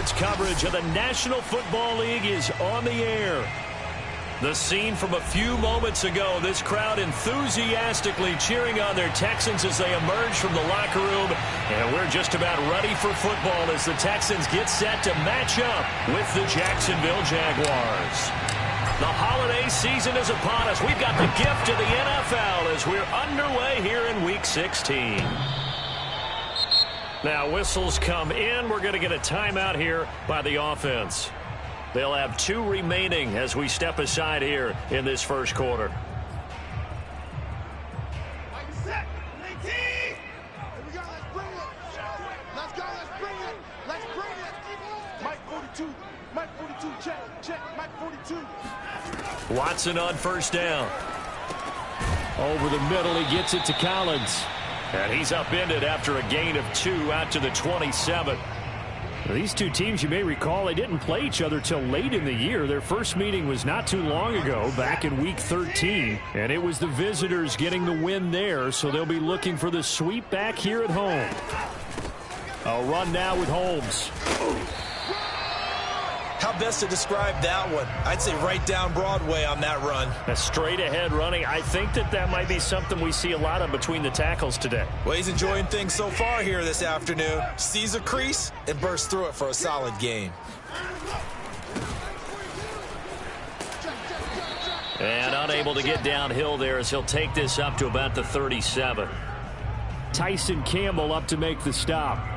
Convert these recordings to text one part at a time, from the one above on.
Sports coverage of the National Football League is on the air. The scene from a few moments ago, this crowd enthusiastically cheering on their Texans as they emerge from the locker room. And we're just about ready for football as the Texans get set to match up with the Jacksonville Jaguars. The holiday season is upon us. We've got the gift of the NFL as we're underway here in Week 16. Now, whistles come in. We're going to get a timeout here by the offense. They'll have 2 remaining as we step aside here in this first quarter. Watson on first down. Over the middle, he gets it to Collins. And he's upended after a gain of 2 out to the 27. These two teams, you may recall, they didn't play each other till late in the year. Their first meeting was not too long ago, back in Week 13. And it was the visitors getting the win there, so they'll be looking for the sweep back here at home. A run now with Holmes. How best to describe that one? I'd say right down Broadway on that run. A straight-ahead running. I think that might be something we see a lot of between the tackles today. Well, he's enjoying things so far here this afternoon. Sees a crease and bursts through it for a solid gain. And unable to get downhill there as he'll take this up to about the 37. Tyson Campbell up to make the stop.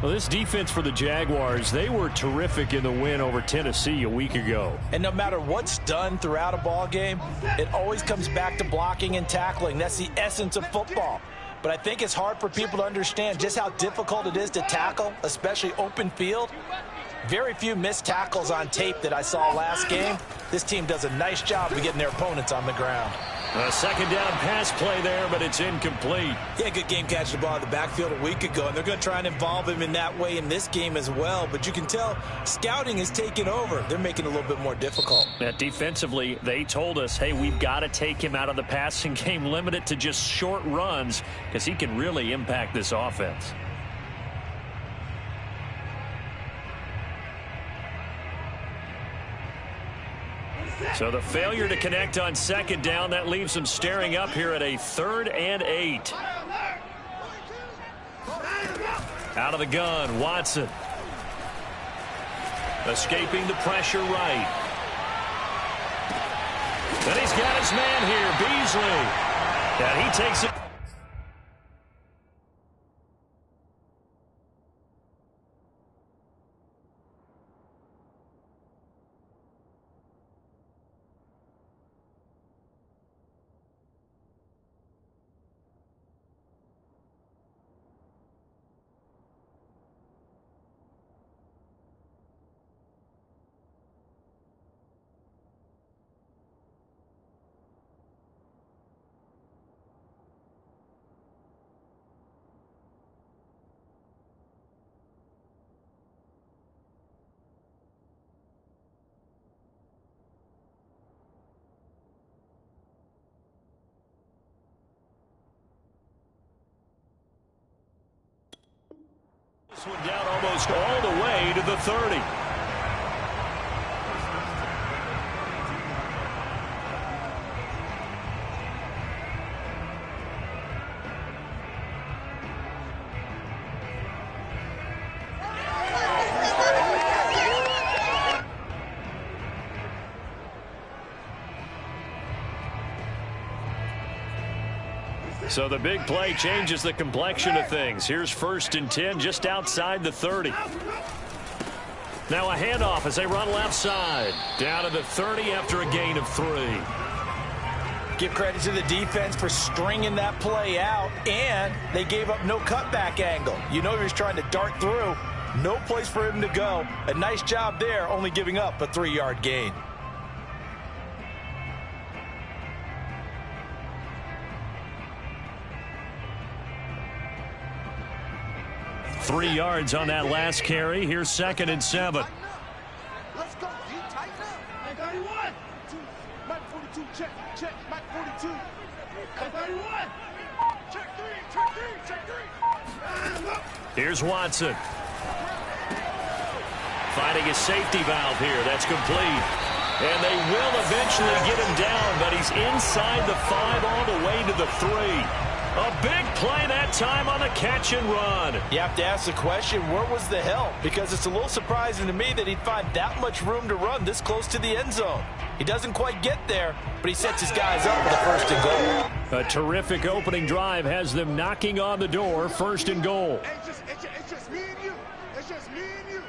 Well, this defense for the Jaguars, they were terrific in the win over Tennessee a week ago. And no matter what's done throughout a ball game, it always comes back to blocking and tackling. That's the essence of football. But I think it's hard for people to understand just how difficult it is to tackle, especially open field. Very few missed tackles on tape that I saw last game. This team does a nice job of getting their opponents on the ground. A second down pass play there, but it's incomplete. Yeah, good game catching the ball in the backfield a week ago, and they're going to try and involve him in that way in this game as well. But you can tell scouting is taking over. They're making it a little bit more difficult. Defensively, they told us, hey, we've got to take him out of the passing game, limit it to just short runs, because he can really impact this offense. So the failure to connect on second down, that leaves them staring up here at a 3rd and 8. Out of the gun, Watson. Escaping the pressure right. And he's got his man here, Beasley. And he takes it. This one down almost all the way to the 30. So the big play changes the complexion of things. Here's 1st and 10 just outside the 30. Now a handoff as they run left side. Down to the 30 after a gain of 3. Give credit to the defense for stringing that play out, and they gave up no cutback angle. You know he was trying to dart through. No place for him to go. A nice job there, only giving up a 3-yard gain. 3 yards on that last carry. Here's 2nd and 7. Let's go. Tighten up. 31. Mike 42. Check. Mike 42. 31. Check 3. Check 3. Here's Watson. Finding a safety valve here. That's complete. And they will eventually get him down, but he's inside the 5 all the way to the 3. A big play that time on the catch and run. You have to ask the question, where was the help? Because it's a little surprising to me that he'd find that much room to run this close to the end zone. He doesn't quite get there, but he sets his guys up with a 1st and goal. A terrific opening drive has them knocking on the door, 1st and goal. It's just me and you. It's just me and you.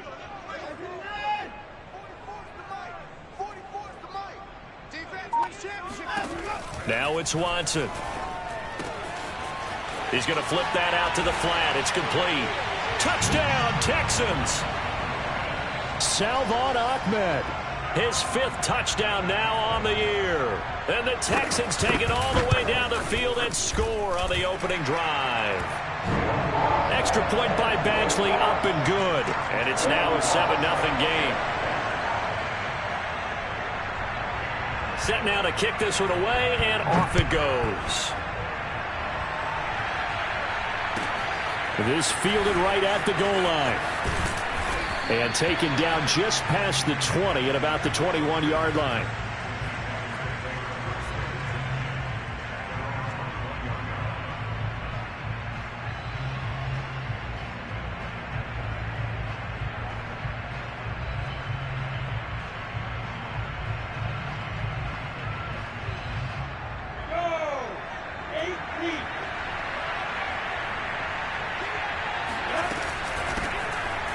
44's the mic. Defense wins championship. Now it's Watson. He's going to flip that out to the flat. It's complete. Touchdown, Texans. Salvon Ahmed. His 5th touchdown now on the year. And the Texans take it all the way down the field and score on the opening drive. Extra point by Badgley, up and good. And it's now a 7-0 game. Set now to kick this one away, and off it goes. This fielded right at the goal line. And taken down just past the 20 at about the 21-yard line.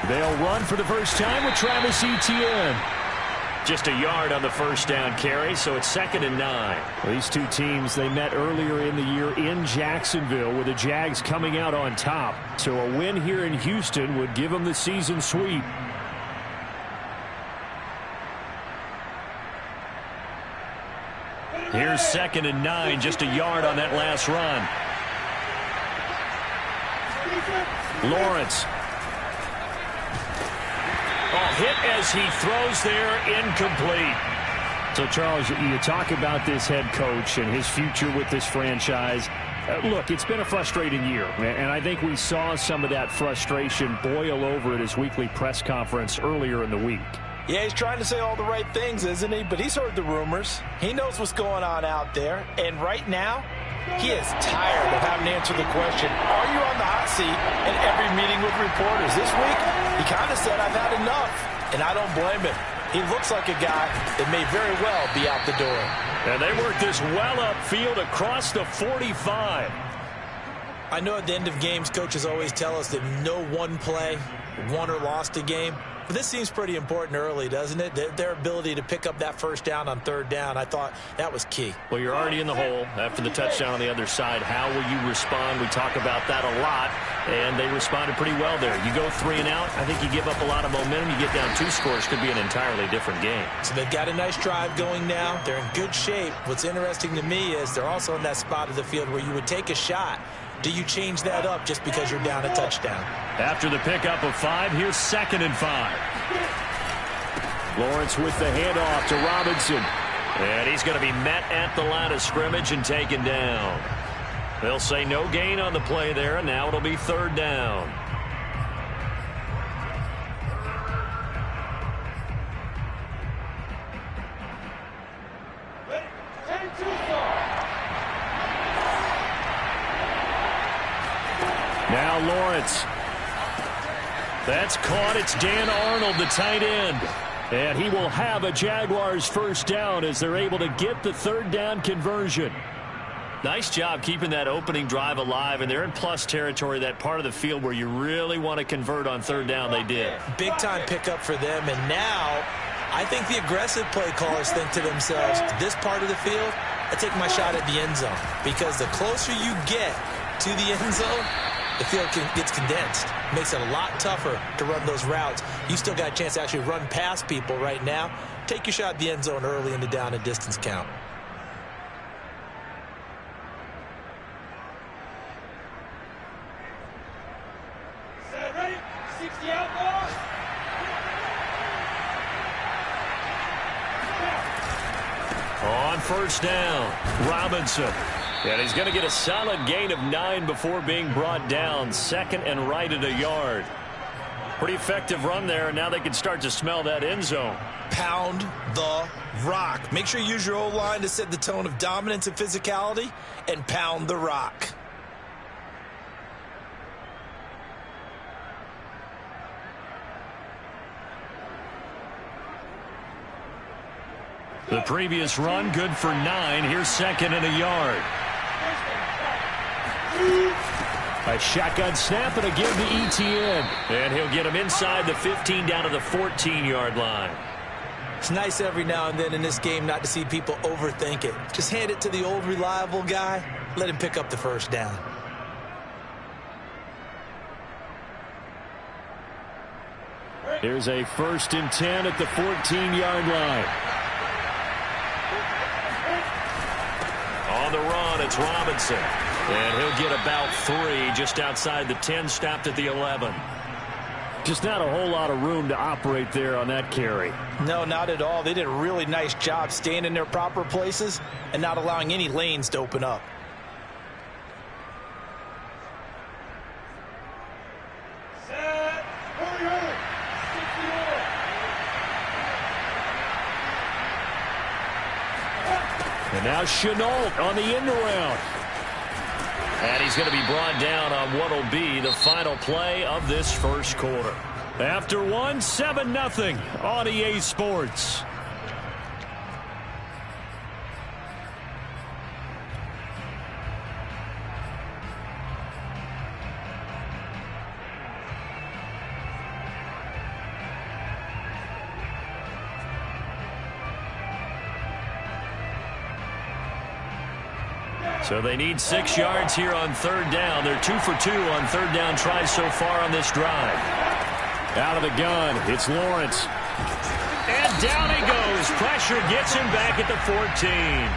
They'll run for the first time with Travis Etienne. Just a yard on the 1st down carry, so it's 2nd and 9. These two teams, they met earlier in the year in Jacksonville with the Jags coming out on top. So a win here in Houston would give them the season sweep. Here's 2nd and 9, just a yard on that last run. Lawrence. Hit as he throws there, incomplete. So, Charles, you talk about this head coach and his future with this franchise. Look, it's been a frustrating year, and I think we saw some of that frustration boil over at his weekly press conference earlier in the week. Yeah, he's trying to say all the right things, isn't he? But he's heard the rumors. He knows what's going on out there. And right now, he is tired of having to answer the question, are you on the hot seat in every meeting with reporters? This week, he kind of said, I've had enough. And I don't blame him. He looks like a guy that may very well be out the door. And they work this well upfield across the 45. I know at the end of games, coaches always tell us that no one play won or lost a game. But this seems pretty important early, doesn't it? Their ability to pick up that 1st down on 3rd down, I thought that was key. Well, you're already in the hole after the touchdown on the other side. How will you respond? We talk about that a lot, and they responded pretty well there. You go 3 and out, I think you give up a lot of momentum. You get down 2 scores, could be an entirely different game. So they've got a nice drive going now. They're in good shape. What's interesting to me is they're also in that spot of the field where you would take a shot. Do you change that up just because you're down a touchdown? After the pickup of 5, here's 2nd and 5. Lawrence with the handoff to Robinson. And he's going to be met at the line of scrimmage and taken down. They'll say no gain on the play there, and now it'll be 3rd down. Now Lawrence. That's caught. It's Dan Arnold, the tight end. And he will have a Jaguars 1st down as they're able to get the 3rd down conversion. Nice job keeping that opening drive alive, and they're in plus territory, that part of the field where you really want to convert on 3rd down. They did. Big-time pickup for them, and now I think the aggressive play callers think to themselves, this part of the field, I take my shot at the end zone, because the closer you get to the end zone, the field gets condensed. Makes it a lot tougher to run those routes. You still got a chance to actually run past people right now. Take your shot at the end zone early in the down and distance count. Ready? 60 out, ball. On 1st down, Robinson. And he's going to get a solid gain of 9 before being brought down. 2nd and right at a yard. Pretty effective run there, and now they can start to smell that end zone. Pound the rock. Make sure you use your O-line to set the tone of dominance and physicality, and pound the rock. The previous run, good for 9. Here's second and a yard. A shotgun snap and a give to ETN. And he'll get him inside the 15 down to the 14-yard line. It's nice every now and then in this game not to see people overthink it. Just hand it to the old reliable guy. Let him pick up the first down. Here's a 1st and 10 at the 14-yard line. On the run, it's Robinson. And he'll get about 3 just outside the 10, stopped at the 11. Just not a whole lot of room to operate there on that carry. No, not at all. They did a really nice job staying in their proper places and not allowing any lanes to open up. Set. Hurry. 61. And now Chenault on the end around. And he's going to be brought down on what will be the final play of this first quarter. After one, 7-0 on EA Sports. So they need 6 yards here on 3rd down. They're 2 for 2 on 3rd down tries so far on this drive. Out of the gun, it's Lawrence. And down he goes. Pressure gets him back at the 14.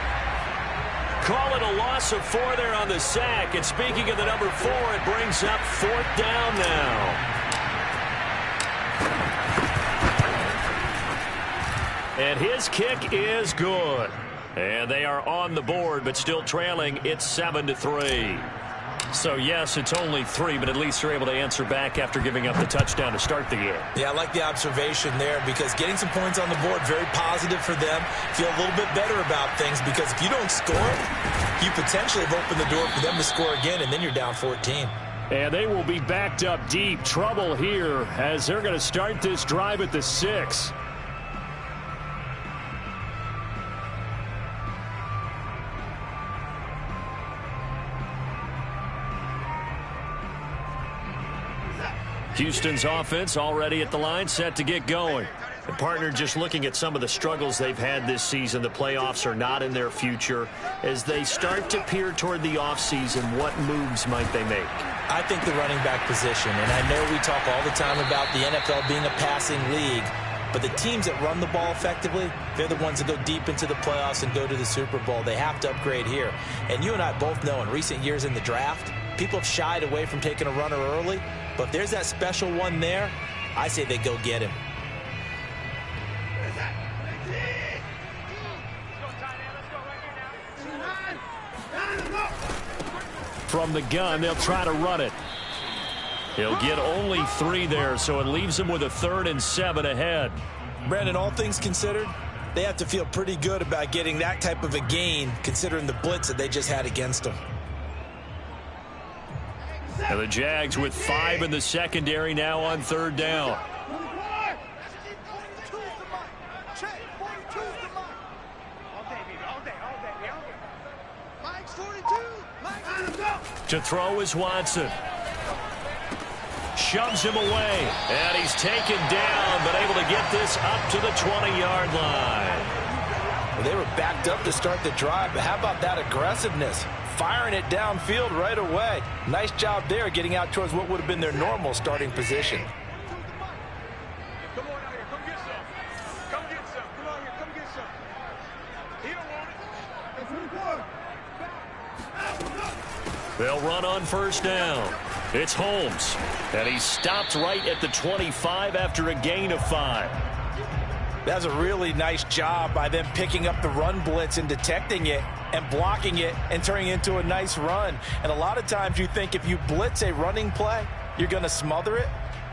Call it a loss of 4 there on the sack. And speaking of the number 4, it brings up 4th down now. And his kick is good. And they are on the board, but still trailing. It's 7-3. So, yes, it's only 3, but at least they're able to answer back after giving up the touchdown to start the game. Yeah, I like the observation there because getting some points on the board, very positive for them. Feel a little bit better about things because if you don't score, you potentially have opened the door for them to score again, and then you're down 14. And they will be backed up deep. Trouble here as they're going to start this drive at the 6. Houston's offense already at the line, set to get going. The partner just looking at some of the struggles they've had this season. The playoffs are not in their future. As they start to peer toward the offseason, what moves might they make? I think the running back position, and I know we talk all the time about the NFL being a passing league, but the teams that run the ball effectively, they're the ones that go deep into the playoffs and go to the Super Bowl. They have to upgrade here. And you and I both know in recent years in the draft, people have shied away from taking a runner early. But if there's that special one there, I say they go get him. From the gun, they'll try to run it. He'll get only 3 there, so it leaves him with a 3rd and 7 ahead. Brandon, all things considered, they have to feel pretty good about getting that type of a gain, considering the blitz that they just had against them. And the Jags with 5 in the secondary now on 3rd down. To throw is Watson. Shoves him away. And he's taken down, but able to get this up to the 20-yard line. Well, they were backed up to start the drive, but how about that aggressiveness? Firing it downfield right away. Nice job there getting out towards what would have been their normal starting position. Come on out here. Come get some. Come get some. Come on here. Come get some. He don't want it. They'll run on 1st down. It's Holmes. And he's stopped right at the 25 after a gain of 5. That's a really nice job by them picking up the run blitz and detecting it and blocking it and turning it into a nice run. And a lot of times you think if you blitz a running play, you're going to smother it.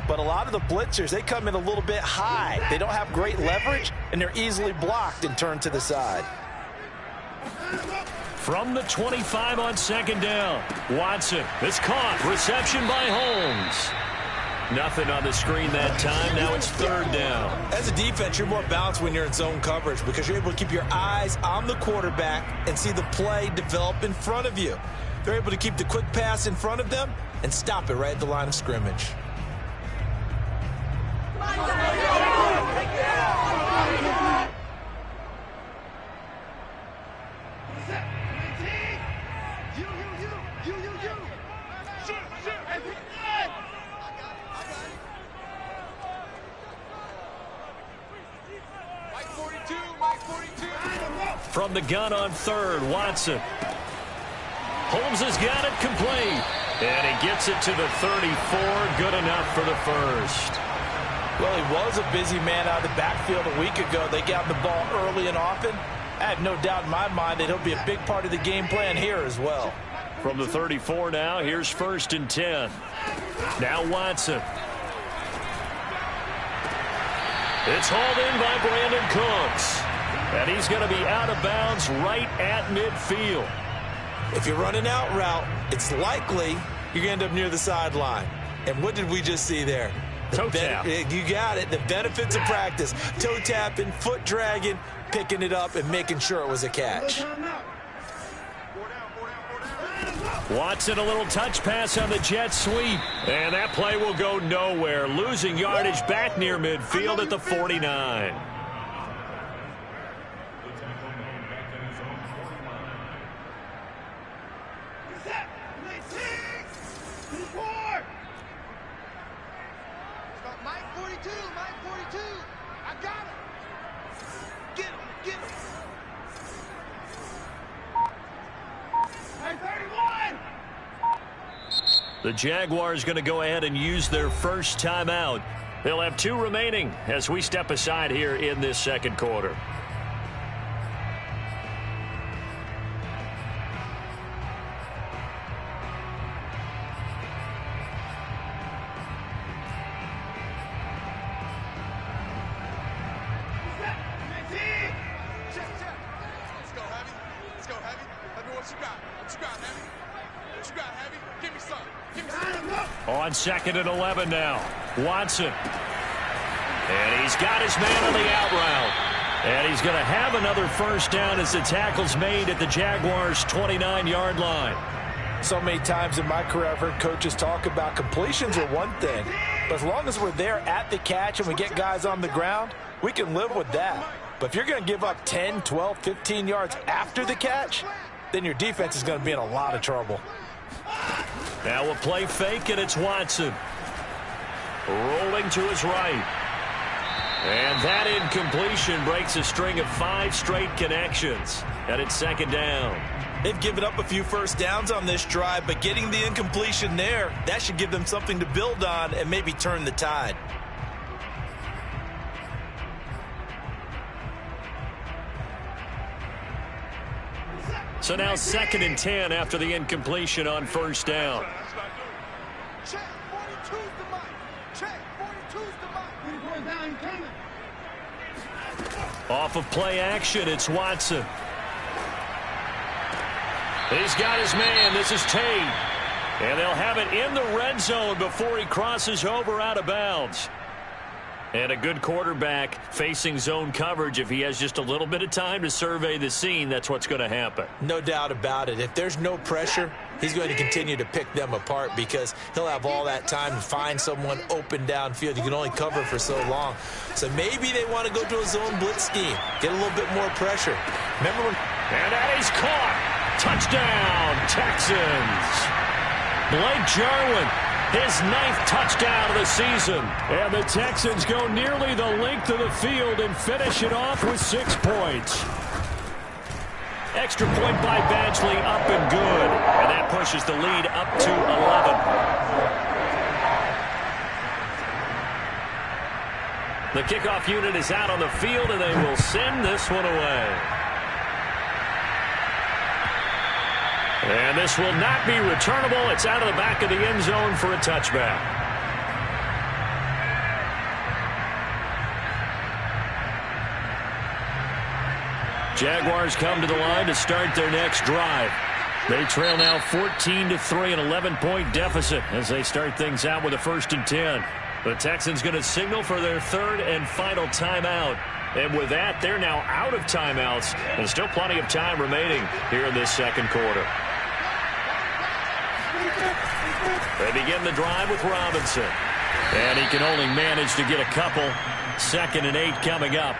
But a lot of the blitzers, they come in a little bit high. They don't have great leverage, and they're easily blocked and turned to the side. From the 25 on second down, Watson. It's caught. Reception by Holmes. Nothing on the screen that time. Now it's third down. As a defense, you're more balanced when you're in zone coverage because you're able to keep your eyes on the quarterback and see the play develop in front of you. They're able to keep the quick pass in front of them and stop it right at the line of scrimmage. From the gun on third, Watson. Holmes has got it complete. And he gets it to the 34. Good enough for the first. Well, he was a busy man out of the backfield a week ago. They got the ball early and often. I have no doubt in my mind that he'll be a big part of the game plan here as well. From the 34 now, here's first and 10. Now Watson. It's hauled in by Brandon Cooks. And he's going to be out of bounds right at midfield. If you're running out route, it's likely you're going to end up near the sideline. And what did we just see there? Toe tap. You got it. The benefits of practice. Toe tapping, foot dragging, picking it up, and making sure it was a catch. Watson, a little touch pass on the jet sweep. And that play will go nowhere. Losing yardage back near midfield at the 49. The Jaguars going to go ahead and use their first timeout. They'll have 2 remaining as we step aside here in this second quarter. On second and 11 now. Watson. And he's got his man on the out route. And he's going to have another first down as the tackle's made at the Jaguars' 29-yard line. So many times in my career, I've heard coaches talk about completions are one thing. But as long as we're there at the catch and we get guys on the ground, we can live with that. But if you're going to give up 10, 12, 15 yards after the catch, then your defense is going to be in a lot of trouble. Now we'll play fake, and it's Watson. Rolling to his right. And that incompletion breaks a string of 5 straight connections. And it's second down. They've given up a few first downs on this drive, but getting the incompletion there, that should give them something to build on and maybe turn the tide. So now second and 10 after the incompletion on first down. Check, 42's the mic. Check, 42's the mic. Off of play action, it's Watson. He's got his man. This is Tate. And they'll have it in the red zone before he crosses over out of bounds. And a good quarterback facing zone coverage, if he has just a little bit of time to survey the scene, that's what's going to happen. No doubt about it. If there's no pressure, he's going to continue to pick them apart because he'll have all that time to find someone open downfield. You can only cover for so long. So maybe they want to go to a zone blitz scheme, get a little bit more pressure. Remember when... And that is caught. Touchdown, Texans. Blake Jarwin. His 9th touchdown of the season. And the Texans go nearly the length of the field and finish it off with 6 points. Extra point by Badgley, up and good. And that pushes the lead up to 11. The kickoff unit is out on the field, and they will send this one away. And this will not be returnable. It's out of the back of the end zone for a touchback. Jaguars come to the line to start their next drive. They trail now 14-3, an 11-point deficit as they start things out with a 1st and 10. The Texans going to signal for their 3rd and final timeout. And with that, they're now out of timeouts. And still plenty of time remaining here in this 2nd quarter. They begin the drive with Robinson. And he can only manage to get a couple. 2nd and 8 coming up.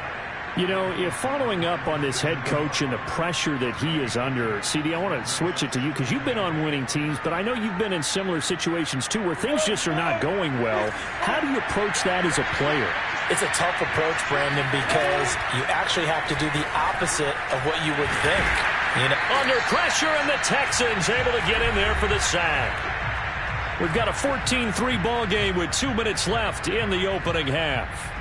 You know, if following up on this head coach and the pressure that he is under, CD, I want to switch it to you because you've been on winning teams, but I know you've been in similar situations too where things just are not going well. How do you approach that as a player? It's a tough approach, Brandon, because you actually have to do the opposite of what you would think. You know? Under pressure, and the Texans able to get in there for the sack. We've got a 14-3 ball game with 2 minutes left in the opening half.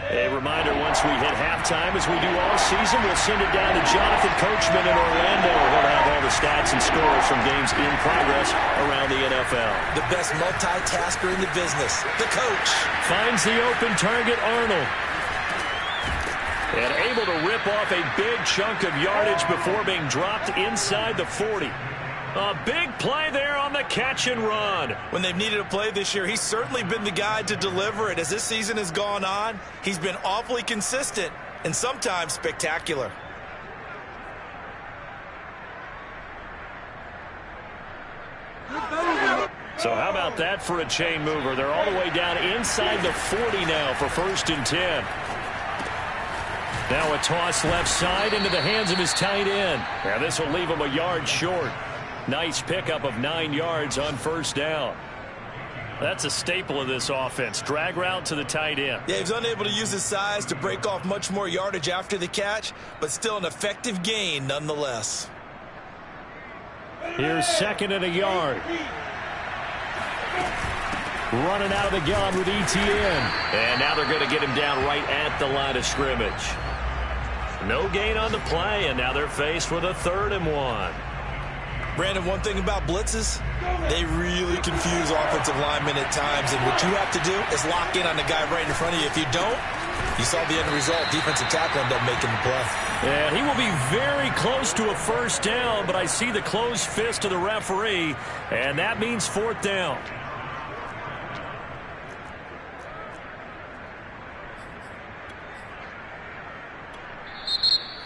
A reminder, once we hit halftime, as we do all season, we'll send it down to Jonathan Coachman in Orlando. He'll have all the stats and scores from games in progress around the NFL. The best multitasker in the business, the coach. Finds the open target, Arnold. And able to rip off a big chunk of yardage before being dropped inside the 40. A big play there on the catch and run. When they've needed a play this year, he's certainly been the guy to deliver it. As this season has gone on, he's been awfully consistent and sometimes spectacular. So how about that for a chain mover? They're all the way down inside the 40 now for 1st and 10. Now a toss left side into the hands of his tight end. Now this will leave him a yard short. Nice pickup of 9 yards on 1st down. That's a staple of this offense. Drag route to the tight end. Yeah, he's unable to use his size to break off much more yardage after the catch, but still an effective gain nonetheless. Here's 2nd and a yard. Running out of the gun with Etienne. And now they're going to get him down right at the line of scrimmage. No gain on the play, and now they're faced with a 3rd and 1. Brandon, one thing about blitzes, they really confuse offensive linemen at times, and what you have to do is lock in on the guy right in front of you. If you don't, you saw the end result. Defensive tackle ended up making the play. Yeah, he will be very close to a 1st down, but I see the closed fist of the referee, and that means 4th down.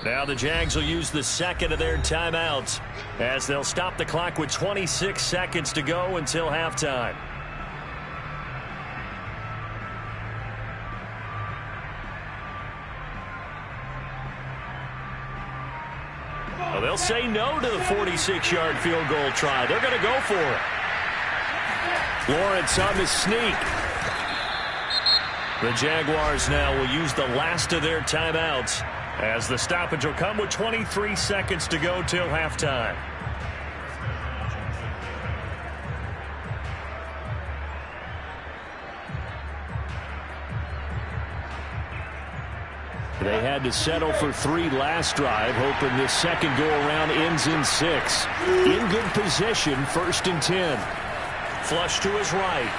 Now the Jags will use the 2nd of their timeouts as they'll stop the clock with 26 seconds to go until halftime. Well, they'll say no to the 46-yard field goal try. They're going to go for it. Lawrence on the sneak. The Jaguars now will use the last of their timeouts as the stoppage will come with 23 seconds to go till halftime. They had to settle for 3 last drive, hoping this second go-around ends in 6. In good position, 1st and 10. Flush to his right.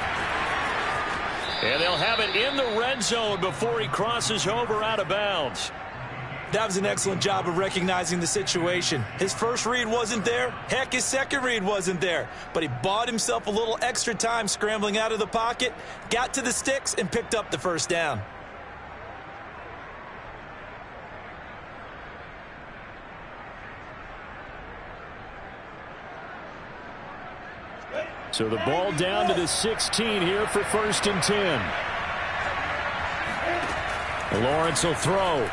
And they'll have it in the red zone before he crosses over out of bounds. That was an excellent job of recognizing the situation. His first read wasn't there. Heck, his second read wasn't there. But he bought himself a little extra time scrambling out of the pocket, got to the sticks, and picked up the 1st down. So the ball down to the 16 here for 1st and 10. Lawrence will throw.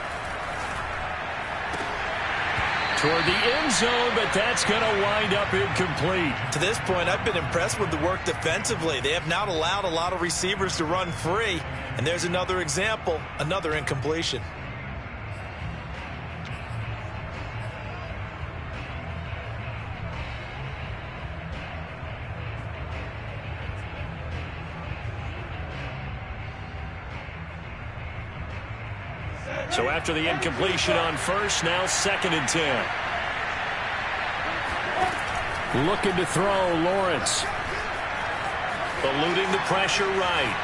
toward the end zone, but that's going to wind up incomplete. To this point, I've been impressed with the work defensively. They have not allowed a lot of receivers to run free. And there's another example, another incompletion. So after the incompletion on first, now 2nd and 10. Looking to throw, Lawrence. Eluding the pressure right.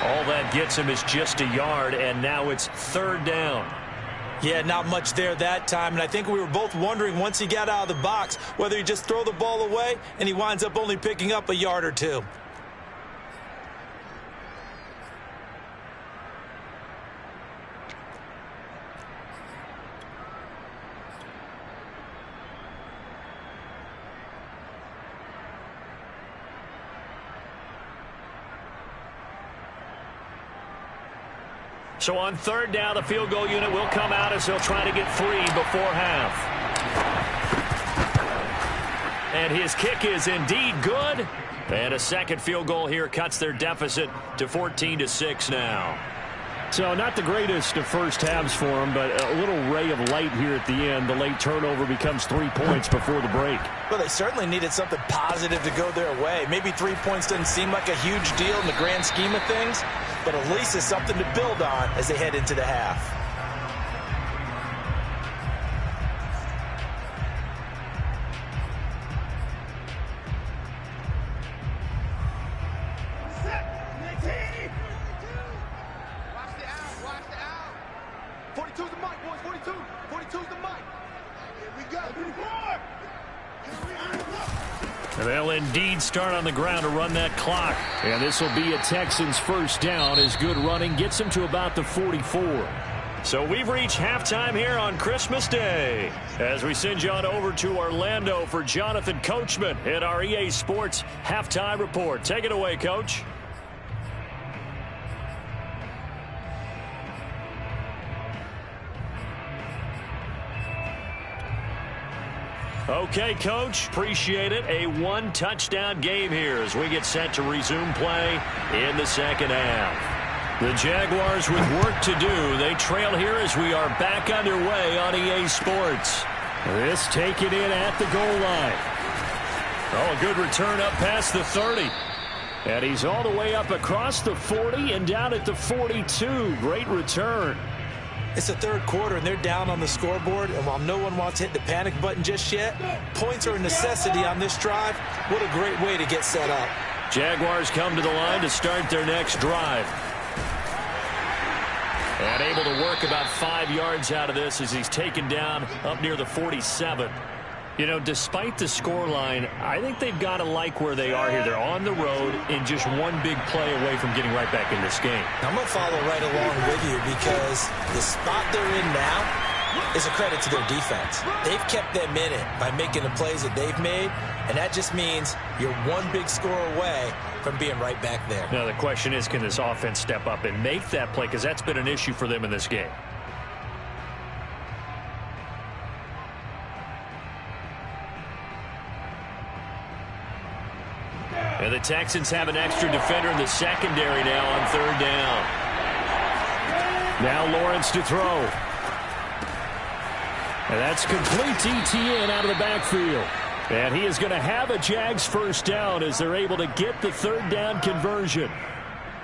All that gets him is just a yard, and now it's 3rd down. Yeah, not much there that time, and I think we were both wondering once he got out of the box whether he just throw the ball away, and he winds up only picking up a yard or two. So on 3rd down, the field goal unit will come out as they'll try to get 3 before half. And his kick is indeed good. And a second field goal here cuts their deficit to 14-6 now. So not the greatest of first halves for him, but a little ray of light here at the end. The late turnover becomes 3 points before the break. Well, they certainly needed something positive to go their way. Maybe 3 points doesn't seem like a huge deal in the grand scheme of things, but at least it's something to build on as they head into the half. They'll indeed start on the ground to run that clock. And this will be a Texans first down as good running gets them to about the 44. So we've reached halftime here on Christmas Day as we send you on over to Orlando for Jonathan Coachman at our EA Sports Halftime Report. Take it away, Coach. Okay, Coach, appreciate it. A one-touchdown game here as we get set to resume play in the second half. The Jaguars with work to do. They trail here as we are back underway on EA Sports. This taken in at the goal line. Oh, a good return up past the 30. And he's all the way up across the 40 and down at the 42. Great return. It's the third quarter, and they're down on the scoreboard. And while no one wants to hit the panic button just yet, points are a necessity on this drive. What a great way to get set up. Jaguars come to the line to start their next drive. And able to work about 5 yards out of this as he's taken down up near the 47. You know, despite the scoreline, I think they've got to like where they are here. They're on the road and just one big play away from getting right back in this game. I'm going to follow right along with you because the spot they're in now is a credit to their defense. They've kept them in it by making the plays that they've made, and that just means you're one big score away from being right back there. Now, the question is, can this offense step up and make that play? Because that's been an issue for them in this game. And the Texans have an extra defender in the secondary now on 3rd down. Now Lawrence to throw. And that's complete ETN out of the backfield. And he is going to have a Jags first down as they're able to get the 3rd down conversion.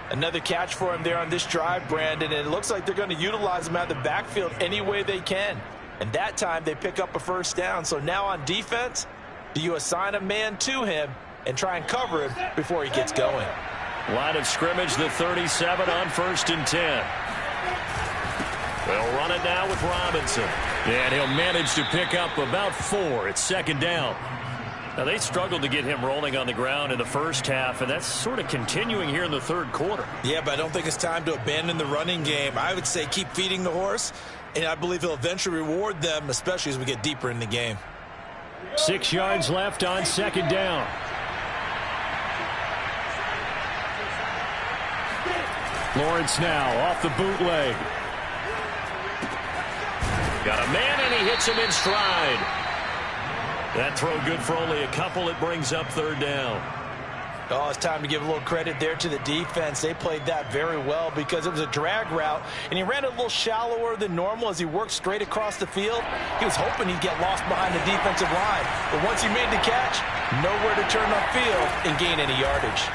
Another catch for him there on this drive, Brandon, and it looks like they're going to utilize him out of the backfield any way they can. And that time they pick up a first down. So now on defense, do you assign a man to him and try and cover him before he gets going? Line of scrimmage, the 37 on 1st and 10. They'll run it now with Robinson. And he'll manage to pick up about 4. It's 2nd down. Now, they struggled to get him rolling on the ground in the first half, and that's sort of continuing here in the 3rd quarter. Yeah, but I don't think it's time to abandon the running game. I would say keep feeding the horse, and I believe he'll eventually reward them, especially as we get deeper in the game. 6 yards left on 2nd down. Lawrence now off the bootleg. Got a man, and he hits him in stride. That throw good for only a couple. It brings up third down. Oh, it's time to give a little credit there to the defense. They played that very well because it was a drag route, and he ran a little shallower than normal as he worked straight across the field. He was hoping he'd get lost behind the defensive line, but once he made the catch, nowhere to turn upfield and gain any yardage.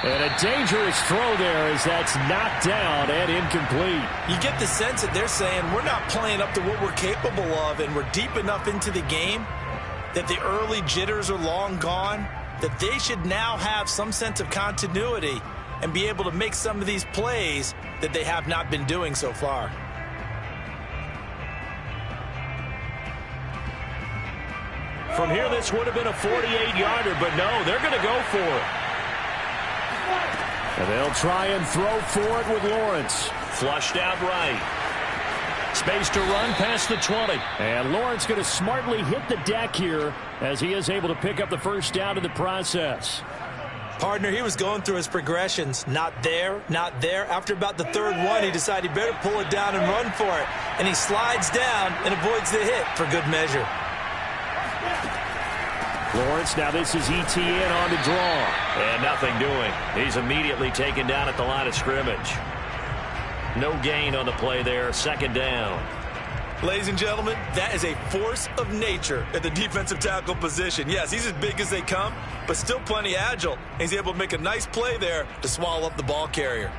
And a dangerous throw there as that's knocked down and incomplete. You get the sense that they're saying we're not playing up to what we're capable of, and we're deep enough into the game that the early jitters are long gone, that they should now have some sense of continuity and be able to make some of these plays that they have not been doing so far. From here, this would have been a 48-yarder, but no, they're going to go for it. And they'll try and throw for it with Lawrence. Flushed out right. Space to run past the 20. And Lawrence going to smartly hit the deck here as he is able to pick up the first down in the process. Partner, he was going through his progressions. Not there, not there. After about the third one, he decided he better pull it down and run for it. And he slides down and avoids the hit for good measure. Lawrence, now this is ETN on the draw. And nothing doing. He's immediately taken down at the line of scrimmage. No gain on the play there. Second down. Ladies and gentlemen, that is a force of nature at the defensive tackle position. Yes, he's as big as they come, but still plenty agile. And he's able to make a nice play there to swallow up the ball carrier.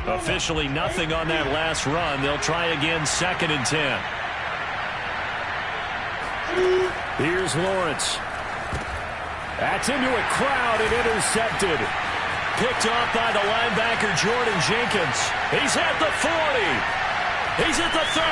Officially nothing on that last run. They'll try again, 2nd and 10. Here's Lawrence. That's into a crowd and intercepted. Picked off by the linebacker, Jordan Jenkins. He's at the 40. He's at the 30.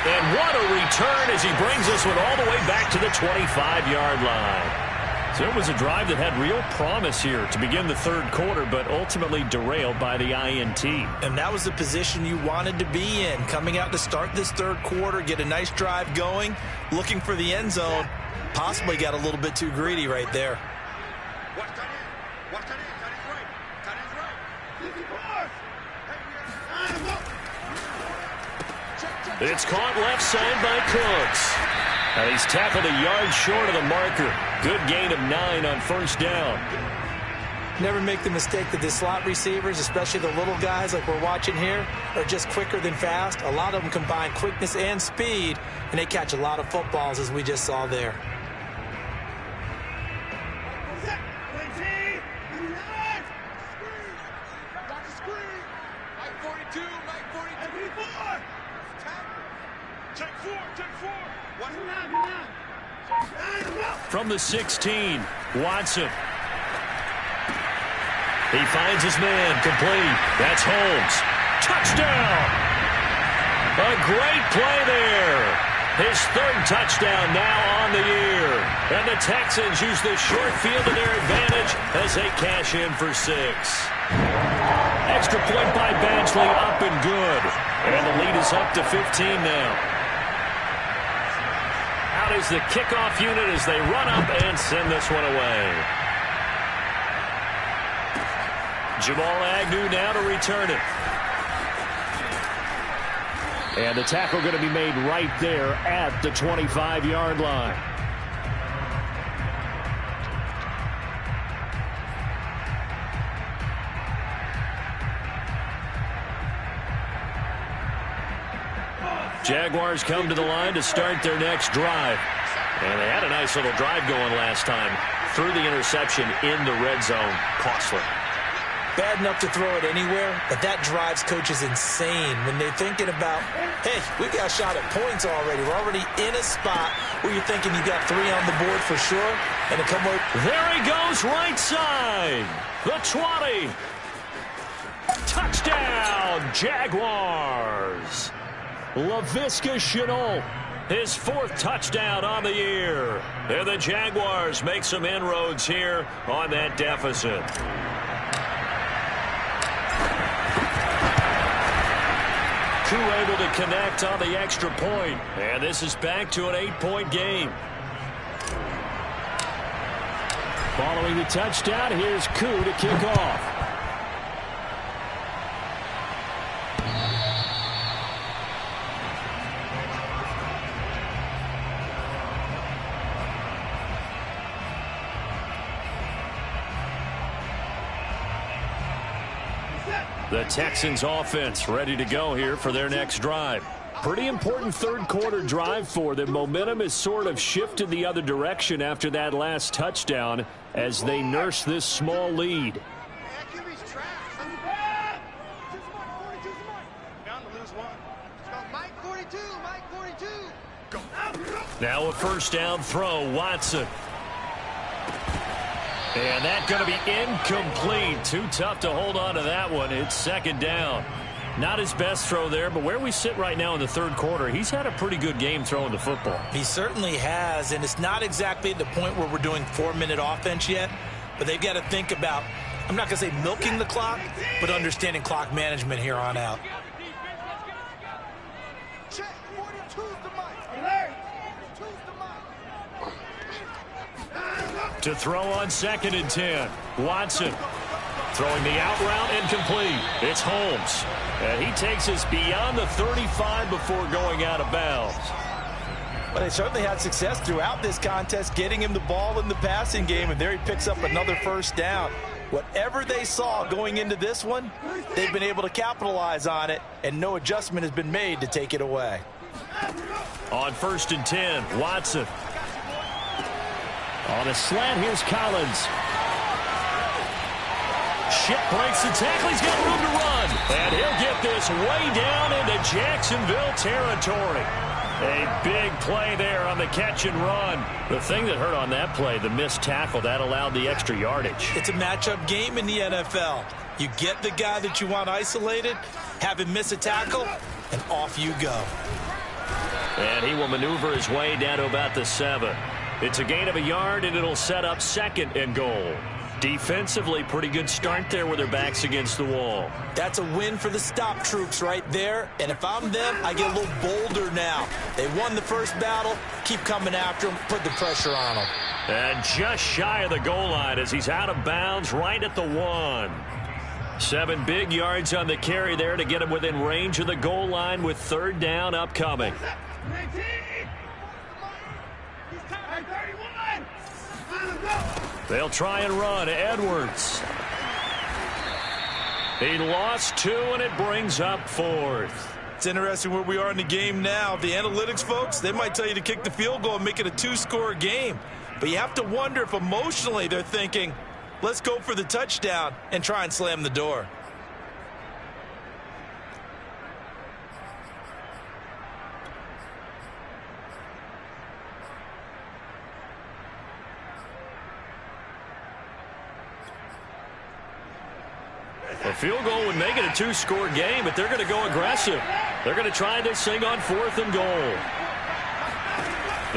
And what a return as he brings this one all the way back to the 25-yard line. So it was a drive that had real promise here to begin the third quarter, but ultimately derailed by the INT. And that was the position you wanted to be in, coming out to start this third quarter, get a nice drive going, looking for the end zone. Possibly got a little bit too greedy right there. Watch that in. Watch that in. That is right. That is right. It's caught left side by Cooks. And he's tackled a yard short of the marker. Good gain of 9 on first down. Never make the mistake that the slot receivers, especially the little guys like we're watching here, are just quicker than fast. A lot of them combine quickness and speed, and they catch a lot of footballs, as we just saw there. From the 16, Watson. He finds his man, complete. That's Holmes. Touchdown! A great play there. His third touchdown now on the year. And the Texans use the short field to their advantage as they cash in for 6. Extra point by Badgley, up and good. And the lead is up to 15 now. Out is the kickoff unit as they run up and send this one away. Jamal Agnew now to return it. And the tackle going to be made right there at the 25-yard line. Jaguars come to the line to start their next drive. And they had a nice little drive going last time. Threw the interception in the red zone. Costly. Bad enough to throw it anywhere, but that drives coaches insane when they're thinking about, hey, we got a shot at points already. We're already in a spot where you're thinking you got 3 on the board for sure. And to come away. There he goes, right side. The 20. Touchdown, Jaguars. Laviska Shenault, his 4th touchdown on the year. And the Jaguars make some inroads here on that deficit. Watch that. 3 Koo able to connect on the extra point. And this is back to an 8-point game. Following the touchdown, here's Koo to kick off. The Texans offense ready to go here for their next drive. Pretty important third quarter drive for them. Momentum has sort of shifted the other direction after that last touchdown as they nurse this small lead. Now a first down throw, Watson. And that's going to be incomplete. Too tough to hold on to that one. It's second down. Not his best throw there, but where we sit right now in the third quarter, he's had a pretty good game throwing the football. He certainly has, and it's not exactly at the point where we're doing 4-minute offense yet, but they've got to think about, I'm not going to say milking the clock, but understanding clock management here on out. To throw on 2nd and 10. Watson throwing the out route incomplete. It's Holmes. And he takes us beyond the 35 before going out of bounds. Well, they certainly had success throughout this contest, getting him the ball in the passing game, and there he picks up another first down. Whatever they saw going into this one, they've been able to capitalize on it, and no adjustment has been made to take it away. On 1st and 10, Watson. On a slant, here's Collins. Ship breaks the tackle. He's got room to run. And he'll get this way down into Jacksonville territory. A big play there on the catch and run. The thing that hurt on that play, the missed tackle, that allowed the extra yardage. It's a matchup game in the NFL. You get the guy that you want isolated, have him miss a tackle, and off you go. And he will maneuver his way down to about the 7. It's a gain of a yard, and it'll set up 2nd and goal. Defensively, pretty good start there with their backs against the wall. That's a win for the stop troops right there. And if I'm them, I get a little bolder now. They won the first battle. Keep coming after them. Put the pressure on them. And just shy of the goal line as he's out of bounds right at the 1. 7 big yards on the carry there to get him within range of the goal line with 3rd down upcoming. They'll try and run. Edwards. He lost 2, and it brings up 4th. It's interesting where we are in the game now. The analytics folks, they might tell you to kick the field goal and make it a 2-score game. But you have to wonder if emotionally they're thinking, let's go for the touchdown and try and slam the door. A field goal would make it a 2-score game, but they're going to go aggressive. They're going to try this thing on 4th and goal.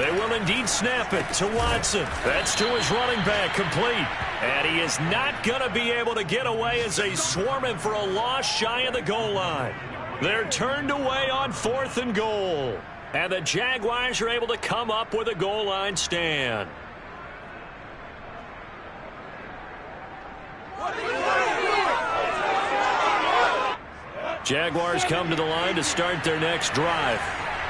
They will indeed snap it to Watson. That's to his running back, complete. And he is not going to be able to get away as they swarm him for a loss shy of the goal line. They're turned away on 4th and goal. And the Jaguars are able to come up with a goal line stand. Jaguars come to the line to start their next drive.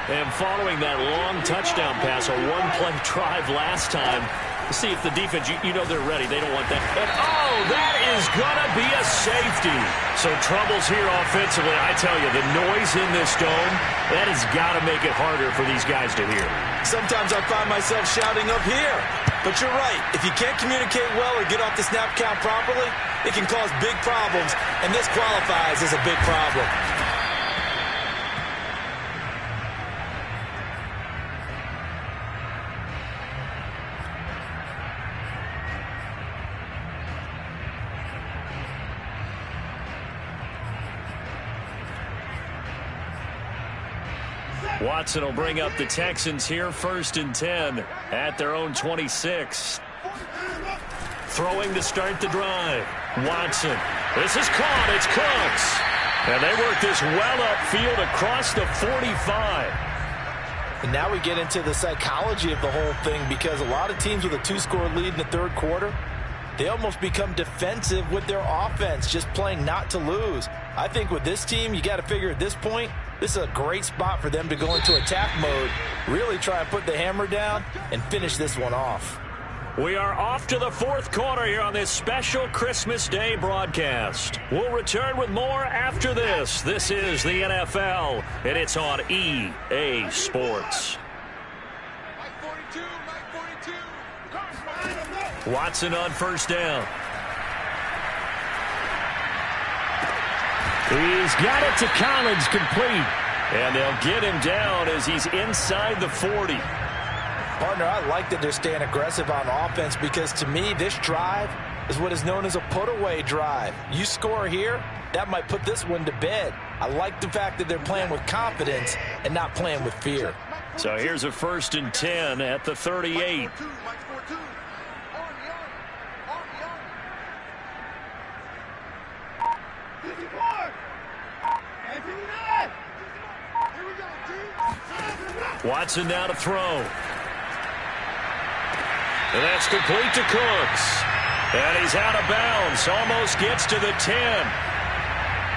And following that long touchdown pass, a one-play drive last time, to see if the defense, you know they're ready. They don't want that. And, oh, that is going to be a safety. So troubles here offensively. I tell you, the noise in this dome, that has got to make it harder for these guys to hear. Sometimes I find myself shouting up here. But you're right. If you can't communicate well or get off the snap count properly, it can cause big problems, and this qualifies as a big problem. Watson will bring up the Texans here, 1st and 10 at their own 26. Throwing to start the drive. Watson. This is caught. It's Cooks. And they work this well upfield across the 45. And now we get into the psychology of the whole thing, because a lot of teams with a 2-score lead in the third quarter, they almost become defensive with their offense, just playing not to lose. I think with this team, you got to figure at this point, this is a great spot for them to go into attack mode, really try and put the hammer down and finish this one off. We are off to the fourth quarter here on this special Christmas Day broadcast. We'll return with more after this. This is the NFL, and it's on EA Sports. Watson on first down. He's got it to Collins, complete. And they'll get him down as he's inside the 40. Partner, I like that they're staying aggressive on offense, because to me, this drive is what is known as a put-away drive. You score here, that might put this one to bed. I like the fact that they're playing with confidence and not playing with fear. So here's a 1st and 10 at the 38. Watson now to throw. And that's complete to Cooks. And he's out of bounds. Almost gets to the 10.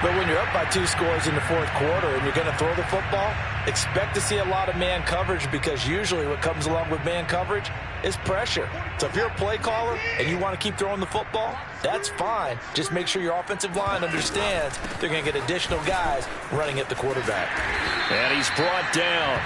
But when you're up by 2 scores in the fourth quarter and you're going to throw the football, expect to see a lot of man coverage, because usually what comes along with man coverage is pressure. So if you're a play caller and you want to keep throwing the football, that's fine. Just make sure your offensive line understands they're going to get additional guys running at the quarterback. And he's brought down.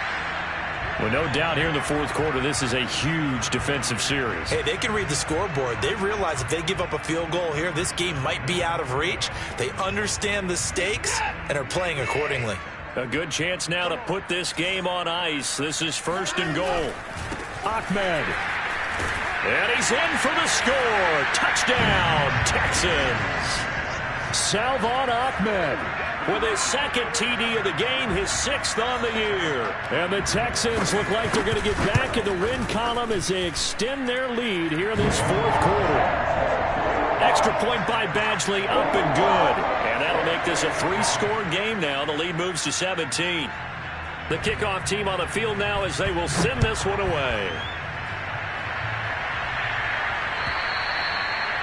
Well, no doubt here in the fourth quarter, this is a huge defensive series. Hey, they can read the scoreboard. They realize if they give up a field goal here, this game might be out of reach. They understand the stakes and are playing accordingly. A good chance now to put this game on ice. This is 1st and goal. Ahmed. And he's in for the score. Touchdown, Texans. Salvon Ahmed with his 2nd TD of the game, his 6th on the year. And the Texans look like they're going to get back in the win column as they extend their lead here in this fourth quarter. Extra point by Badgley, up and good. And that'll make this a 3-score game now. The lead moves to 17. The kickoff team on the field now as they will send this one away.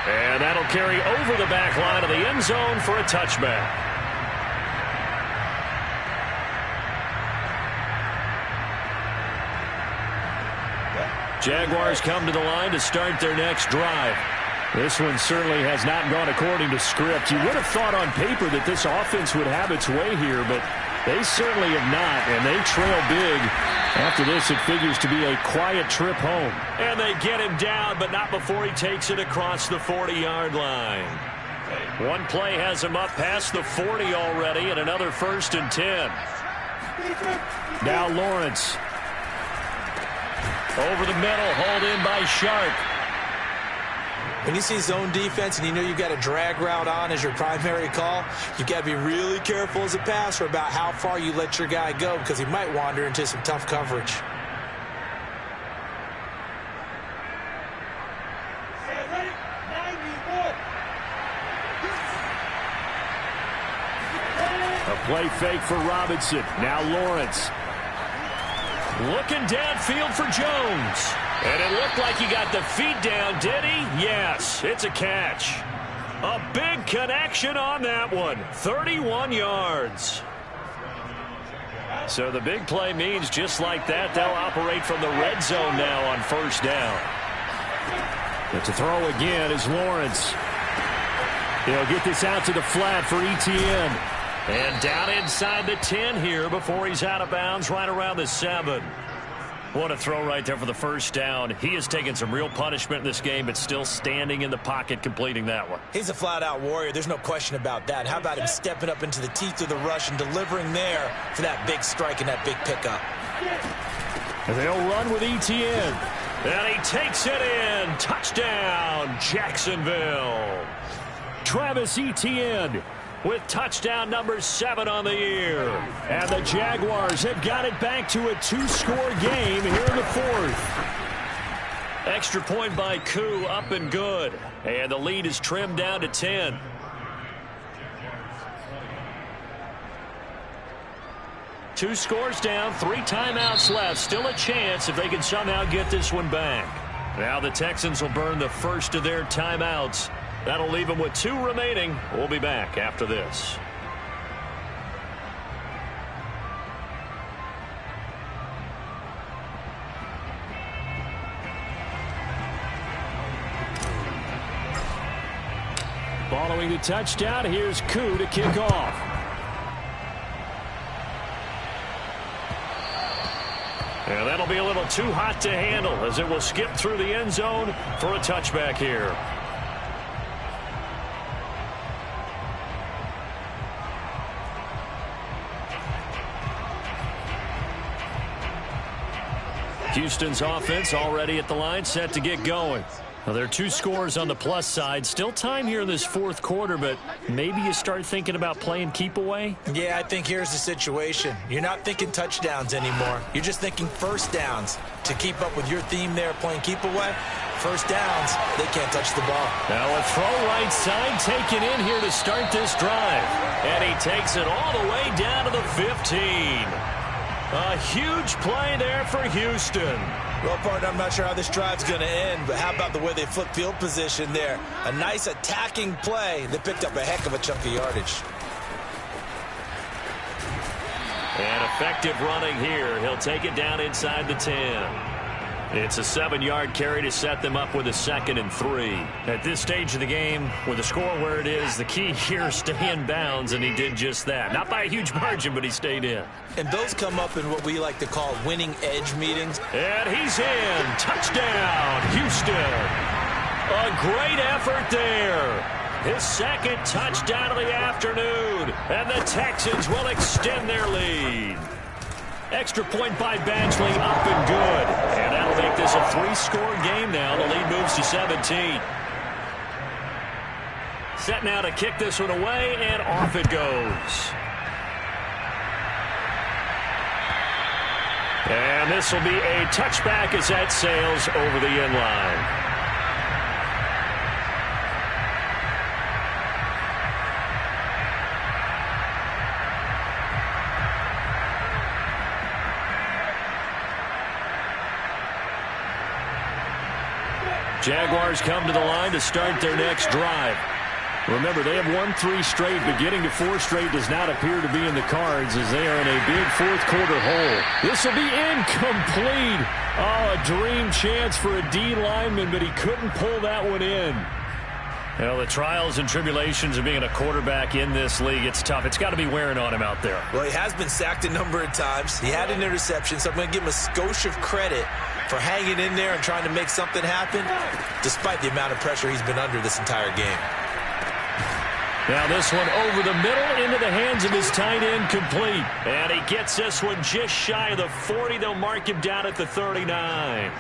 And that'll carry over the back line of the end zone for a touchback. Jaguars come to the line to start their next drive. This one certainly has not gone according to script. You would have thought on paper that this offense would have its way here, but they certainly have not, and they trail big. After this, it figures to be a quiet trip home. And they get him down, but not before he takes it across the 40-yard line. One play has him up past the 40 already, and another 1st and 10. Now Lawrence. Over the middle, hauled in by Sharp. When you see zone defense and you know you've got a drag route on as your primary call, you've got to be really careful as a passer about how far you let your guy go, because he might wander into some tough coverage. A play fake for Robinson. Now Lawrence. Looking downfield for Jones. And it looked like he got the feet down, did he? Yes, it's a catch. A big connection on that one. 31 yards. So the big play means just like that, they'll operate from the red zone now on 1st down. But to throw again is Lawrence. He'll get this out to the flat for Etienne. And down inside the 10 here before he's out of bounds right around the 7. What a throw right there for the 1st down. He has taken some real punishment in this game, but still standing in the pocket completing that one. He's a flat-out warrior. There's no question about that. How about him stepping up into the teeth of the rush and delivering there for that big strike and that big pickup? And they'll run with Etienne. And he takes it in. Touchdown, Jacksonville. Travis Etienne with touchdown number 7 on the year. And the Jaguars have got it back to a 2-score game here in the 4th. Extra point by Koo, up and good. And the lead is trimmed down to 10. 2 scores down, 3 timeouts left. Still a chance if they can somehow get this one back. Now the Texans will burn the first of their timeouts. That'll leave them with 2 remaining. We'll be back after this. Following the touchdown, here's Koo to kick off. And that'll be a little too hot to handle as it will skip through the end zone for a touchback here. Houston's offense already at the line, set to get going. Well, there are 2 scores on the plus side. Still time here in this 4th quarter, but maybe you start thinking about playing keep away? Yeah, I think here's the situation. You're not thinking touchdowns anymore. You're just thinking first downs. To keep up with your theme there playing keep away, first downs, they can't touch the ball. Now a throw right side taken in here to start this drive. And he takes it all the way down to the 15. A huge play there for Houston. Well, partner, I'm not sure how this drive's going to end, but how about the way they flip field position there? A nice attacking play. They picked up a heck of a chunk of yardage. And effective running here. He'll take it down inside the 10. It's a 7-yard carry to set them up with a 2nd and 3. At this stage of the game, with the score where it is, the key here is stay in bounds, and he did just that. Not by a huge margin, but he stayed in. And those come up in what we like to call winning edge meetings. And he's in. Touchdown, Houston. A great effort there. His 2nd touchdown of the afternoon. And the Texans will extend their lead. Extra point by Badgley, up and good. And that'll make this a 3-score game now. The lead moves to 17. Set now to kick this one away, and off it goes. And this will be a touchback as that sails over the end line. Jaguars come to the line to start their next drive. Remember, they have won 3 straight, but getting to 4 straight does not appear to be in the cards as they are in a big 4th quarter hole. This will be incomplete. Oh, a dream chance for a D lineman, but he couldn't pull that one in. Well, the trials and tribulations of being a quarterback in this league, it's tough. It's got to be wearing on him out there. Well, he has been sacked a number of times. He had an interception, so I'm going to give him a skosh of credit for hanging in there and trying to make something happen, despite the amount of pressure he's been under this entire game. Now this one over the middle into the hands of his tight end, complete. And he gets this one just shy of the 40. They'll mark him down at the 39.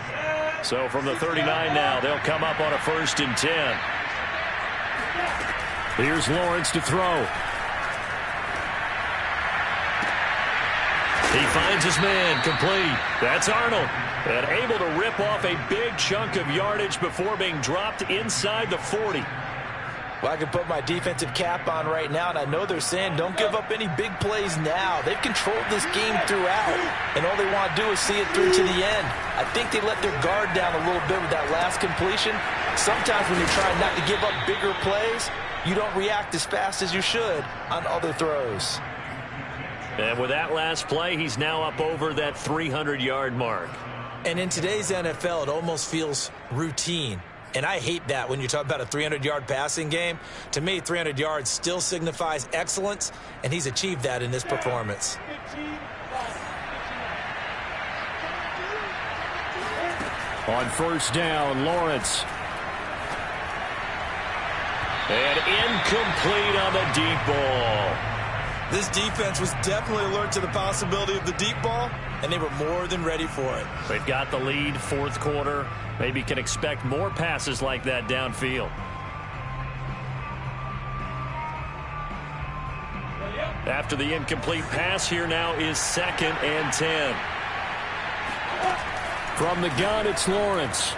So from the 39 now, they'll come up on a 1st and 10. Here's Lawrence to throw. He finds his man, complete. That's Arnold. And able to rip off a big chunk of yardage before being dropped inside the 40. Well, I can put my defensive cap on right now, and I know they're saying don't give up any big plays now. They've controlled this game throughout, and all they want to do is see it through to the end. I think they let their guard down a little bit with that last completion. Sometimes when you're trying not to give up bigger plays, you don't react as fast as you should on other throws. And with that last play, he's now up over that 300-yard mark. And in today's NFL, it almost feels routine. And I hate that when you talk about a 300-yard passing game. To me, 300 yards still signifies excellence, and he's achieved that in this performance. On 1st down, Lawrence. And incomplete on the deep ball. This defense was definitely alert to the possibility of the deep ball, and they were more than ready for it. They've got the lead, 4th quarter. Maybe can expect more passes like that downfield. After the incomplete pass, here now is 2nd and 10. From the gun, it's Lawrence.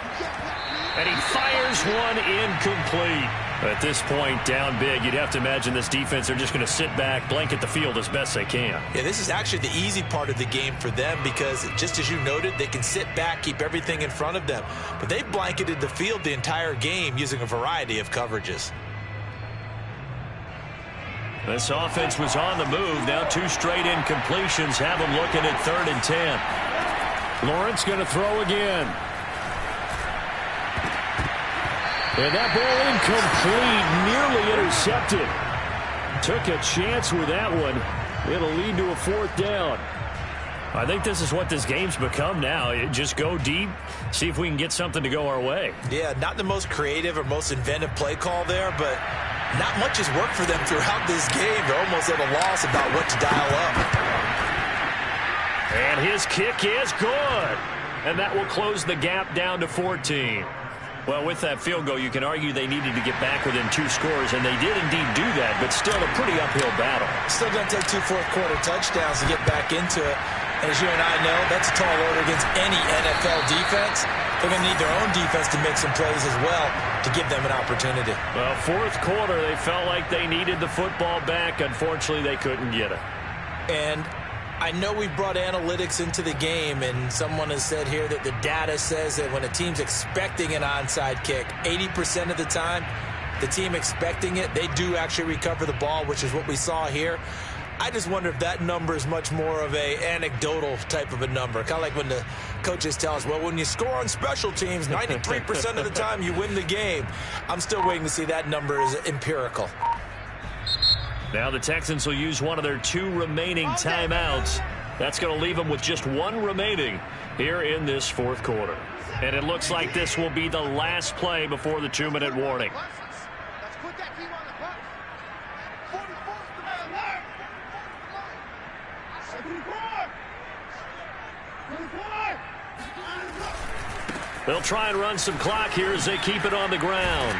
And he fires one incomplete. At this point, down big, you'd have to imagine this defense, they're just going to sit back, blanket the field as best they can. Yeah, this is actually the easy part of the game for them because, just as you noted, they can sit back, keep everything in front of them. But they blanketed the field the entire game using a variety of coverages. This offense was on the move. Now 2 straight incompletions have them looking at 3rd and 10. Lawrence going to throw again. And that ball incomplete, nearly intercepted. Took a chance with that one. It'll lead to a 4th down. I think this is what this game's become now. Just go deep, see if we can get something to go our way. Yeah, not the most creative or most inventive play call there, but not much has worked for them throughout this game. They're almost at a loss about what to dial up. And his kick is good. And that will close the gap down to 14. Well, with that field goal, you can argue they needed to get back within 2 scores, and they did indeed do that, but still a pretty uphill battle. Still going to take 2 fourth-quarter touchdowns to get back into it. And as you and I know, that's a tall order against any NFL defense. They're going to need their own defense to make some plays as well to give them an opportunity. Well, 4th quarter, they felt like they needed the football back. Unfortunately, they couldn't get it. And I know we brought analytics into the game, and someone has said here that the data says that when a team's expecting an onside kick, 80% of the time, the team expecting it, they do actually recover the ball, which is what we saw here. I just wonder if that number is much more of a anecdotal type of a number. Kind of like when the coaches tell us, well, when you score on special teams, 93% of the time you win the game. I'm still waiting to see that number is empirical. Now the Texans will use one of their 2 remaining timeouts. That's going to leave them with just 1 remaining here in this 4th quarter. And it looks like this will be the last play before the 2-minute warning. Let's put that team on the bus. 44th man. 74. They'll try and run some clock here as they keep it on the ground.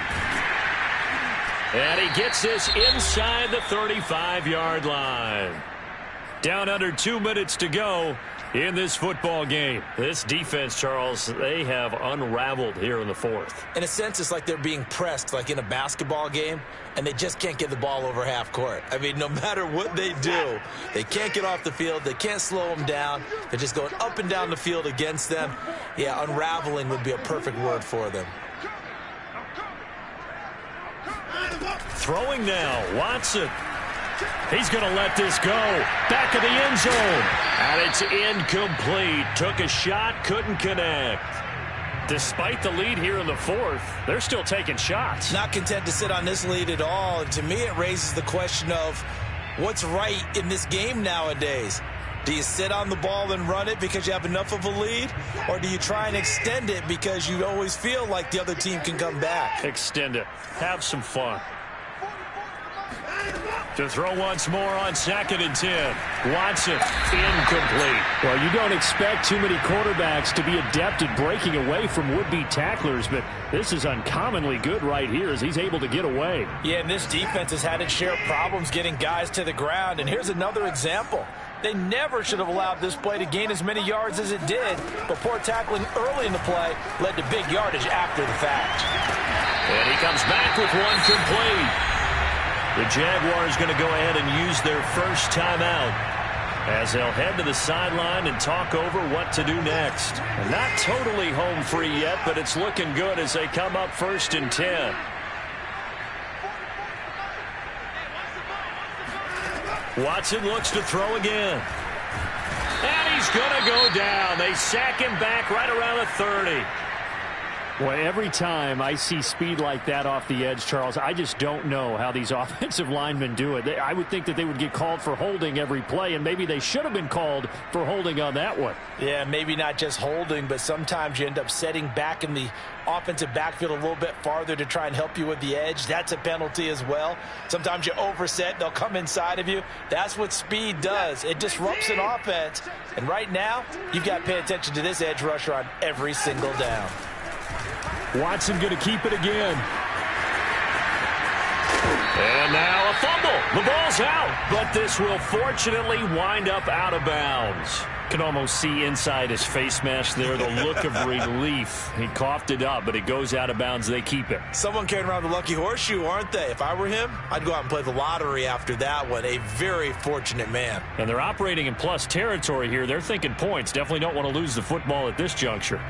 And he gets this inside the 35-yard line. Down under 2 minutes to go in this football game. This defense, Charles, they have unraveled here in the 4th. In a sense, it's like they're being pressed like in a basketball game, and they just can't get the ball over half court. I mean, no matter what they do, they can't get off the field. They can't slow them down. They're just going up and down the field against them. Yeah, unraveling would be a perfect word for them. Throwing now, Watson. He's going to let this go. Back of the end zone. And it's incomplete. Took a shot, couldn't connect. Despite the lead here in the 4th, they're still taking shots. Not content to sit on this lead at all. And to me, it raises the question of what's right in this game nowadays. Do you sit on the ball and run it because you have enough of a lead? Or do you try and extend it because you always feel like the other team can come back? Extend it. Have some fun. To throw once more on 2nd and 10. Watson, incomplete. Well, you don't expect too many quarterbacks to be adept at breaking away from would-be tacklers, but this is uncommonly good right here as he's able to get away. Yeah, and this defense has had its share of problems getting guys to the ground. And here's another example. They never should have allowed this play to gain as many yards as it did, but poor tackling early in the play led to big yardage after the fact. And he comes back with one complete. The Jaguars going to go ahead and use their first timeout as they'll head to the sideline and talk over what to do next. Not totally home free yet, but it's looking good as they come up 1st and 10. Watson looks to throw again. And he's going to go down. They sack him back right around the 30. Well, every time I see speed like that off the edge, Charles, I just don't know how these offensive linemen do it. I would think that they would get called for holding every play, and maybe they should have been called for holding on that one. Yeah, maybe not just holding, but sometimes you end up setting back in the offensive backfield a little bit farther to try and help you with the edge. That's a penalty as well. Sometimes you overset, they'll come inside of you. That's what speed does. It disrupts an offense. And right now, you've got to pay attention to this edge rusher on every single down. Watson going to keep it again. And now a fumble. The ball's out, but this will fortunately wind up out of bounds. Can almost see inside his face mask there the look of relief. He coughed it up, but it goes out of bounds. They keep it. Someone carrying around the lucky horseshoe, aren't they? If I were him, I'd go out and play the lottery after that one. A very fortunate man. And they're operating in plus territory here. They're thinking points. Definitely don't want to lose the football at this juncture.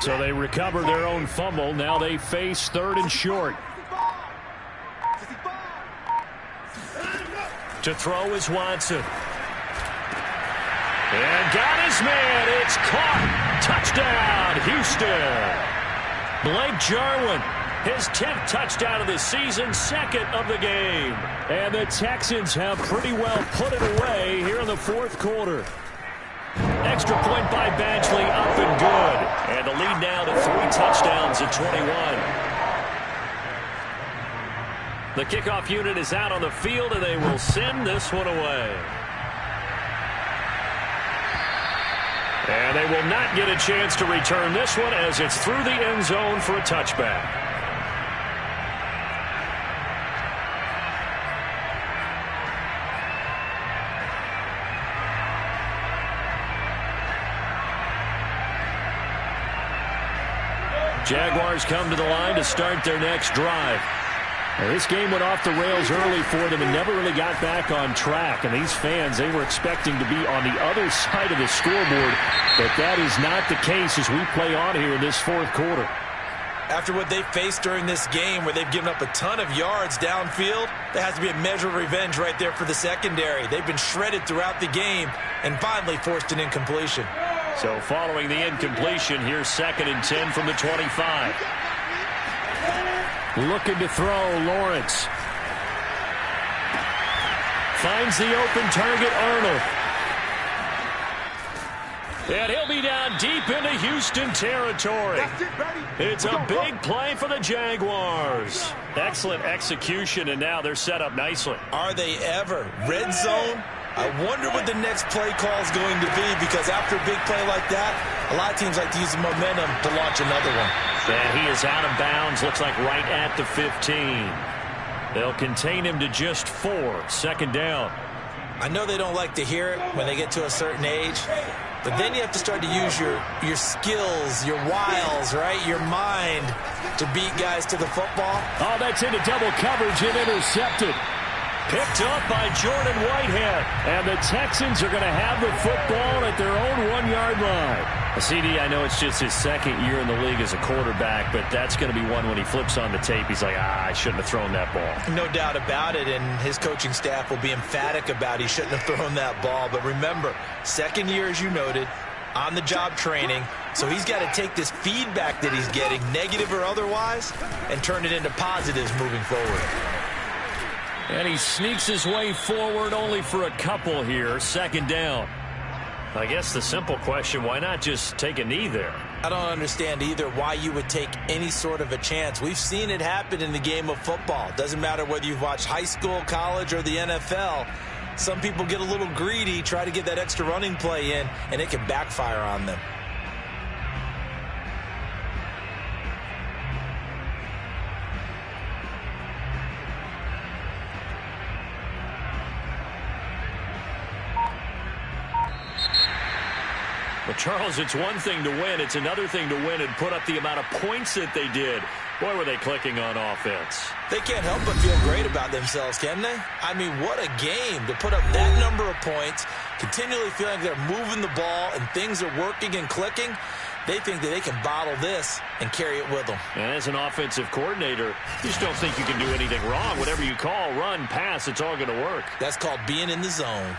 So they recover their own fumble. Now they face 3rd and short. To throw is Watson. And got his man. It's caught. Touchdown, Houston. Blake Jarwin, his 10th touchdown of the season, 2nd of the game. And the Texans have pretty well put it away here in the 4th quarter. Extra point by Badgley, up and good. And the lead now to 3 touchdowns at 21. The kickoff unit is out on the field, and they will send this one away. And they will not get a chance to return this one as it's through the end zone for a touchback. Jaguars come to the line to start their next drive. Now, this game went off the rails early for them and never really got back on track. And these fans, they were expecting to be on the other side of the scoreboard. But that is not the case as we play on here in this 4th quarter. After what they faced during this game where they've given up a ton of yards downfield, there has to be a measure of revenge right there for the secondary. They've been shredded throughout the game and finally forced an incompletion. So following the incompletion, here's 2nd and 10 from the 25. Looking to throw, Lawrence. Finds the open target, Arnold. And he'll be down deep into Houston territory. It's a big play for the Jaguars. Excellent execution, and now they're set up nicely. Are they ever? Red zone? I wonder what the next play call is going to be, because after a big play like that, a lot of teams like to use the momentum to launch another one. And he is out of bounds, looks like right at the 15. They'll contain him to just 4. 2nd down. I know they don't like to hear it when they get to a certain age, but then you have to start to use your skills, your wiles, right? Your mind to beat guys to the football. Oh, that's into double coverage and intercepted. Picked up by Jordan Whitehead. And the Texans are going to have the football at their own 1-yard line. CD, I know it's just his 2nd year in the league as a quarterback, but that's going to be one when he flips on the tape. He's like, I shouldn't have thrown that ball. No doubt about it, and his coaching staff will be emphatic about he shouldn't have thrown that ball. But remember, 2nd year, as you noted, on-the-job training. So he's got to take this feedback that he's getting, negative or otherwise, and turn it into positives moving forward. And he sneaks his way forward only for a couple here. 2nd down. I guess the simple question, why not just take a knee there? I don't understand either why you would take any sort of a chance. We've seen it happen in the game of football. It doesn't matter whether you've watched high school, college, or the NFL. Some people get a little greedy, try to get that extra running play in, and it can backfire on them. But, Charles, it's one thing to win. It's another thing to win and put up the amount of points that they did. Boy, were they clicking on offense. They can't help but feel great about themselves, can they? I mean, what a game to put up that number of points, continually feeling like they're moving the ball and things are working and clicking. They think that they can bottle this and carry it with them. And as an offensive coordinator, you just don't think you can do anything wrong. Whatever you call, run, pass, it's all going to work. That's called being in the zone.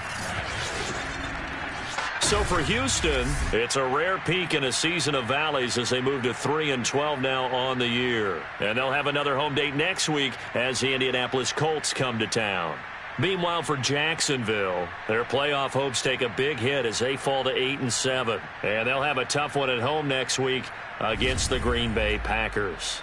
So for Houston, it's a rare peak in a season of valleys as they move to 3-12 now on the year. And they'll have another home date next week as the Indianapolis Colts come to town. Meanwhile, for Jacksonville, their playoff hopes take a big hit as they fall to 8-7. And they'll have a tough one at home next week against the Green Bay Packers.